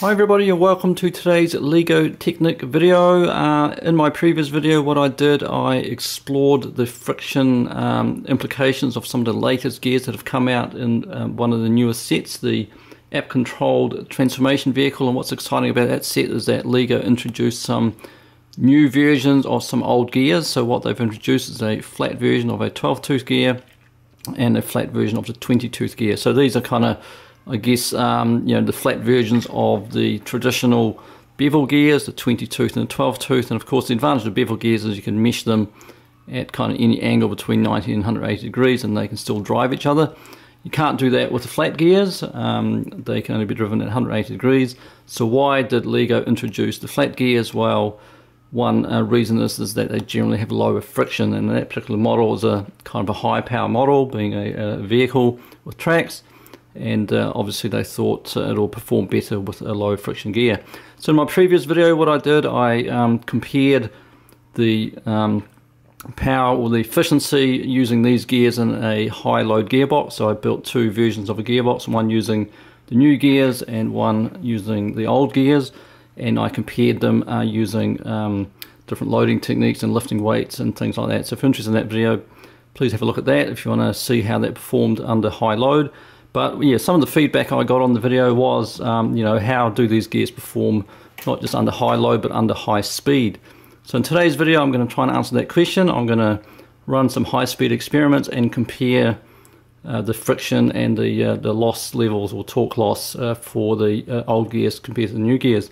Hi everybody and welcome to today's Lego Technic video. In my previous video what I did, I explored the friction implications of some of the latest gears that have come out in one of the newest sets, the app controlled transformation vehicle. And what's exciting about that set is that Lego introduced some new versions of some old gears. So what they've introduced is a flat version of a 12-tooth gear and a flat version of the 20-tooth gear. So these are kind of, I guess, the flat versions of the traditional bevel gears, the 20-tooth and the 12-tooth. And of course the advantage of bevel gears is you can mesh them at kind of any angle between 90 and 180 degrees and they can still drive each other. You can't do that with the flat gears. They can only be driven at 180 degrees. So why did Lego introduce the flat gears? Well, one reason is that they generally have lower friction, and that particular model is a kind of a high power model, being a vehicle with tracks. And obviously they thought it'll perform better with a low friction gear. So in my previous video what I did, I compared the power or the efficiency using these gears in a high load gearbox. So I built two versions of a gearbox, one using the new gears and one using the old gears, and I compared them using different loading techniques and lifting weights and things like that. So if you're interested in that video, please have a look at that if you want to see how that performed under high load. But yeah, some of the feedback I got on the video was, how do these gears perform not just under high load but under high speed? So in today's video I'm going to try and answer that question. I'm going to run some high speed experiments and compare the friction and the loss levels or torque loss for the old gears compared to the new gears.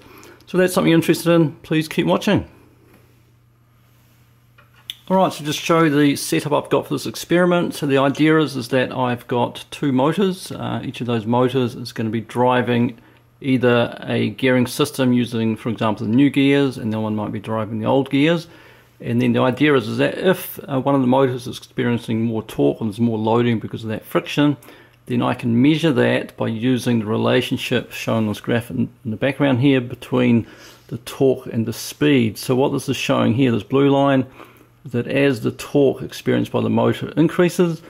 So if that's something you're interested in, please keep watching. Alright, so just show the setup I've got for this experiment. So the idea is that I've got two motors. Each of those motors is going to be driving either a gearing system using, for example, the new gears, and the other one might be driving the old gears. And then the idea is that if one of the motors is experiencing more torque and there's more loading because of that friction, then I can measure that by using the relationship shown on this graph in the background here between the torque and the speed. So what this is showing here, this blue line, is that as the torque experienced by the motor increases,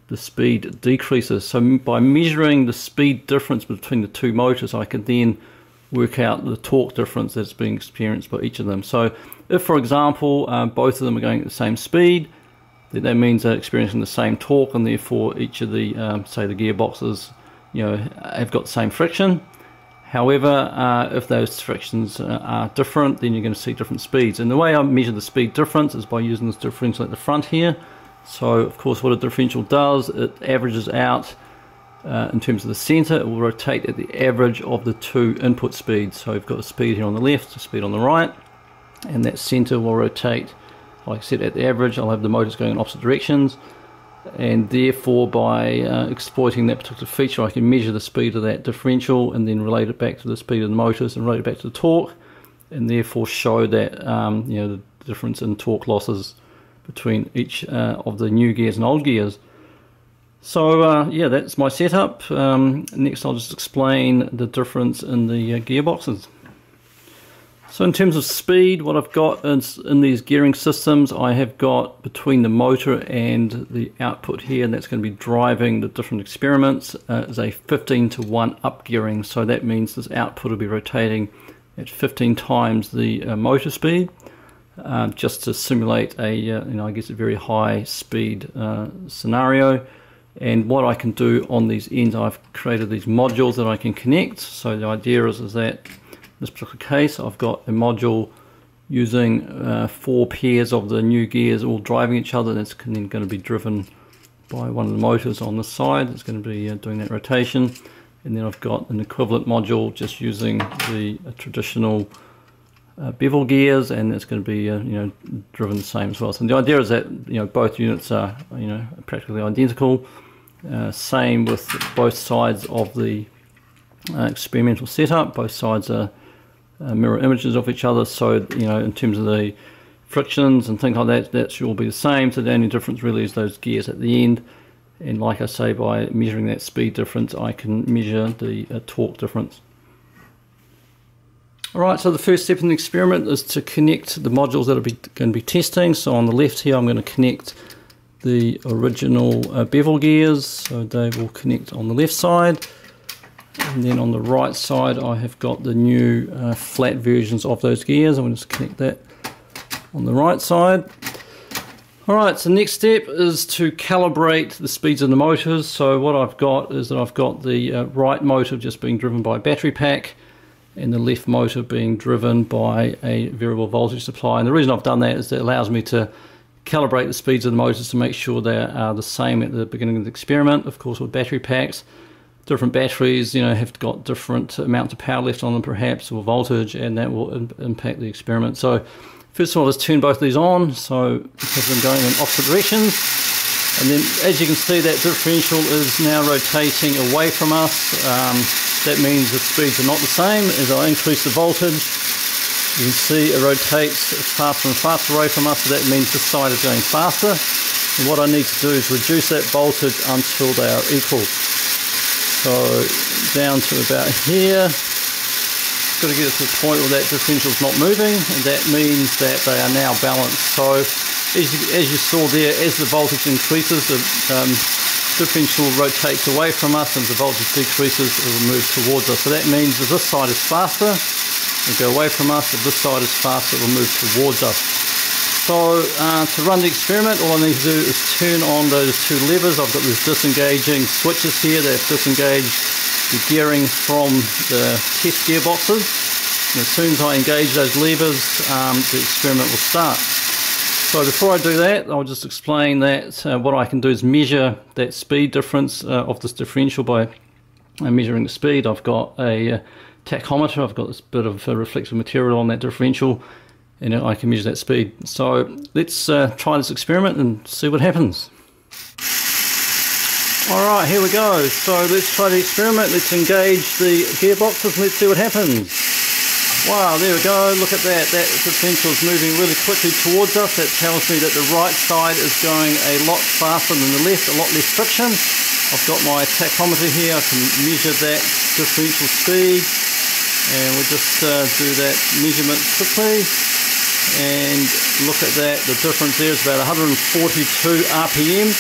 the speed decreases. So by measuring the speed difference between the two motors, I can then work out the torque difference that's being experienced by each of them. So if, for example, both of them are going at the same speed, then that means they're experiencing the same torque, and therefore each of the, say, the gearboxes, have got the same friction. However, if those frictions are different, then you're going to see different speeds. And the way I measure the speed difference is by using this differential at the front here. So, of course, what a differential does, it averages out in terms of the center. It will rotate at the average of the two input speeds. So you've got a speed here on the left, a speed on the right, and that center will rotate, like I said, at the average. I'll have the motors going in opposite directions. And therefore by exploiting that particular feature I can measure the speed of that differential and then relate it back to the speed of the motors and relate it back to the torque, and therefore show that the difference in torque losses between each of the new gears and old gears. So yeah, that's my setup. Next I'll just explain the difference in the gearboxes. So in terms of speed, what I've got is in these gearing systems, I have got between the motor and the output here, and that's going to be driving the different experiments, is a 15:1 up gearing. So that means this output will be rotating at 15 times the motor speed, just to simulate a, I guess, a very high speed scenario. And what I can do on these ends, I've created these modules that I can connect. So the idea is that in this particular case, I've got a module using 4 pairs of the new gears all driving each other. That's then going to be driven by one of the motors on the side. It's going to be doing that rotation. And then I've got an equivalent module just using the traditional bevel gears, and it's going to be driven the same as well. So the idea is that both units are practically identical. Same with both sides of the experimental setup. Both sides are mirror images of each other, so in terms of the frictions and things like that, that should all be the same. So the only difference really is those gears at the end, and like I say, by measuring that speed difference I can measure the torque difference. Alright, so the first step in the experiment is to connect the modules that are going to be testing. So on the left here I'm going to connect the original bevel gears, so they will connect on the left side. And then on the right side I have got the new flat versions of those gears. I'm going to just connect that on the right side. Alright, so the next step is to calibrate the speeds of the motors. So what I've got is that I've got the right motor just being driven by a battery pack and the left motor being driven by a variable voltage supply. And the reason I've done that is that it allows me to calibrate the speeds of the motors to make sure they are the same at the beginning of the experiment. Of course, with battery packs, different batteries, have got different amounts of power left on them perhaps, or voltage, and that will impact the experiment. So first of all, let's turn both of these on, so have them going in opposite directions. And then as you can see, that differential is now rotating away from us. That means the speeds are not the same. As I increase the voltage, you can see it rotates faster and faster away from us, so that means this side is going faster. And what I need to do is reduce that voltage until they are equal. So down to about here. Got to get it to the point where that differential is not moving, and that means that they are now balanced. So as you saw there, as the voltage increases, the differential rotates away from us, and as the voltage decreases, it will move towards us. So that means if this side is faster, it will go away from us. If this side is faster, it will move towards us. So to run the experiment, all I need to do is turn on those two levers. I've got these disengaging switches here that disengage the gearing from the test gearboxes. And as soon as I engage those levers, the experiment will start. So before I do that, I'll just explain that what I can do is measure that speed difference of this differential by measuring the speed. I've got a tachometer, I've got this bit of reflective material on that differential, and I can measure that speed. So let's try this experiment and see what happens. Alright, here we go. So let's try the experiment. Let's engage the gearboxes and let's see what happens. Wow, there we go. Look at that. That differential is moving really quickly towards us. That tells me that the right side is going a lot faster than the left, a lot less friction. I've got my tachometer here. I can measure that differential speed. And we'll just do that measurement quickly. And look at that. The difference there is about 142 RPM.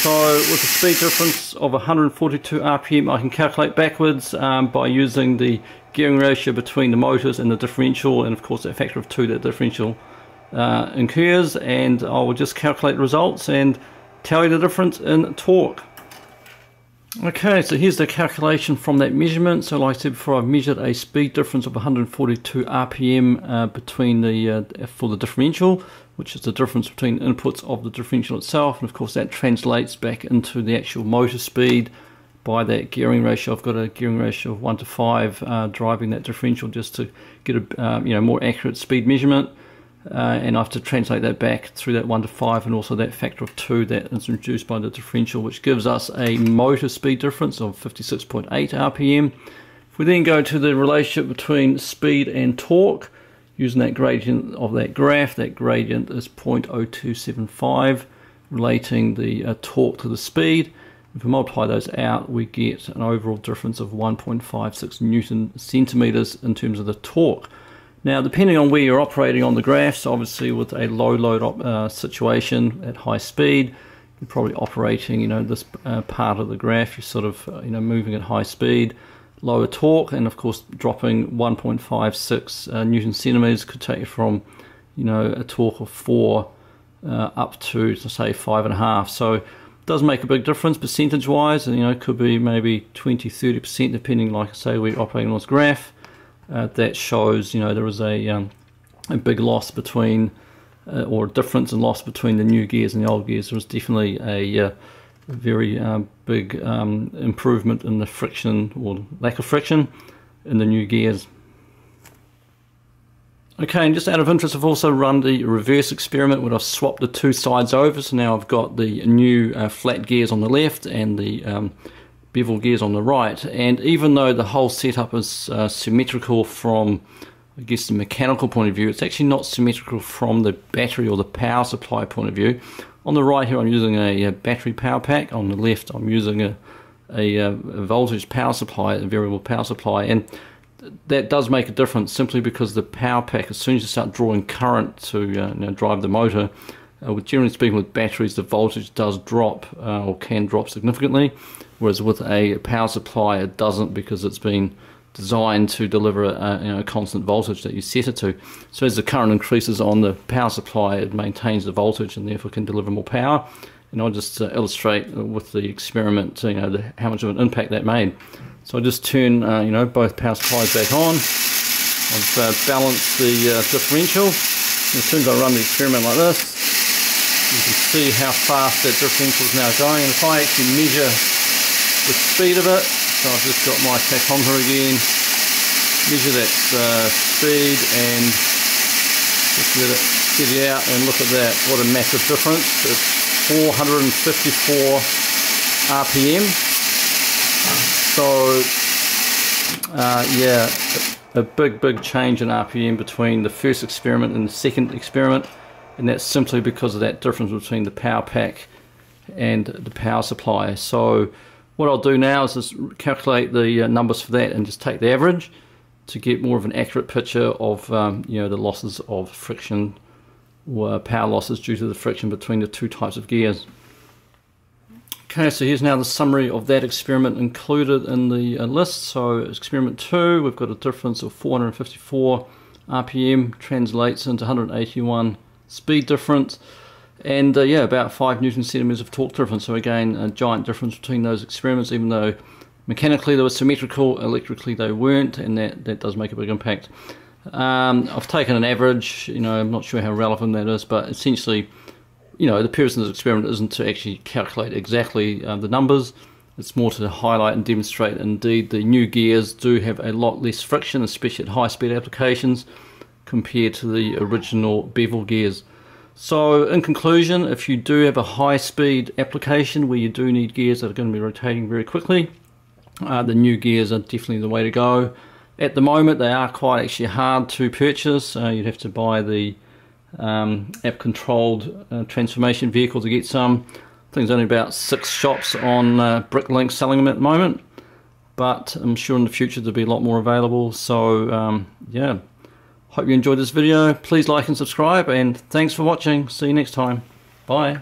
So with a speed difference of 142 RPM, I can calculate backwards by using the gearing ratio between the motors and the differential, and of course that factor of 2 that differential incurs, and I will just calculate the results and tell you the difference in torque. Okay, so here's the calculation from that measurement. So like I said before, I've measured a speed difference of 142 RPM between for the differential, which is the difference between inputs of the differential itself, and of course that translates back into the actual motor speed by that gearing ratio. I've got a gearing ratio of 1 to 5 driving that differential just to get a more accurate speed measurement, and I have to translate that back through that 1 to 5 and also that factor of 2 that is reduced by the differential, which gives us a motor speed difference of 56.8 RPM. If we then go to the relationship between speed and torque, using that gradient of that graph, that gradient is 0.0275, relating the torque to the speed. If we multiply those out, we get an overall difference of 1.56 Newton centimeters in terms of the torque. Now, depending on where you're operating on the graphs, obviously with a low load situation at high speed, you're probably operating, this part of the graph, you're sort of, moving at high speed. Lower torque, and of course dropping 1.56 Newton centimeters could take you from a torque of 4 up to say 5.5. So it does make a big difference percentage wise, and it could be maybe 20-30% depending, like I say, we're operating on this graph. That shows there is a big loss between or a difference in loss between the new gears and the old gears. There was definitely a very big improvement in the friction or lack of friction in the new gears. Okay, and just out of interest, I've also run the reverse experiment where I've swapped the two sides over. So now I've got the new flat gears on the left and the bevel gears on the right. And even though the whole setup is symmetrical from, I guess, the mechanical point of view, it's actually not symmetrical from the battery or the power supply point of view. On the right here I'm using a battery power pack, on the left I'm using a voltage power supply, a variable power supply, and that does make a difference simply because the power pack, as soon as you start drawing current to drive the motor, generally speaking with batteries the voltage does drop or can drop significantly. whereas with a power supply it doesn't, because it's been designed to deliver a constant voltage that you set it to. So as the current increases on the power supply, it maintains the voltage and therefore can deliver more power. And I'll just illustrate with the experiment, how much of an impact that made. So I just turn, both power supplies back on. I've balanced the differential. As soon as I run the experiment like this, you can see how fast that differential is now going. And if I actually measure the speed of it, so I've just got my tachometer again, measure that speed and just let it steady out, and look at that, what a massive difference. It's 454 RPM. So yeah, a big change in RPM between the first experiment and the second experiment, and that's simply because of that difference between the power pack and the power supply. So what I'll do now is just calculate the numbers for that and just take the average to get more of an accurate picture of the losses of friction, or power losses due to the friction between the two types of gears. Okay, so here's now the summary of that experiment included in the list. So experiment 2, we've got a difference of 454 RPM, translates into 181 speed difference, and about 5 Newton centimeters of torque difference. So again, a giant difference between those experiments, even though mechanically they were symmetrical, electrically they weren't, and that does make a big impact. I've taken an average, I'm not sure how relevant that is, but essentially, the purpose of this experiment isn't to actually calculate exactly the numbers. It's more to highlight and demonstrate indeed the new gears do have a lot less friction, especially at high speed applications, compared to the original bevel gears. So in conclusion, if you do have a high speed application where you do need gears that are going to be rotating very quickly, the new gears are definitely the way to go. At the moment they are quite actually hard to purchase. You'd have to buy the app controlled transformation vehicle to get some. I think there's only about 6 shops on Bricklink selling them at the moment, but I'm sure in the future there'll be a lot more available. So yeah, hope you enjoyed this video. Please like and subscribe, and thanks for watching. See you next time. Bye.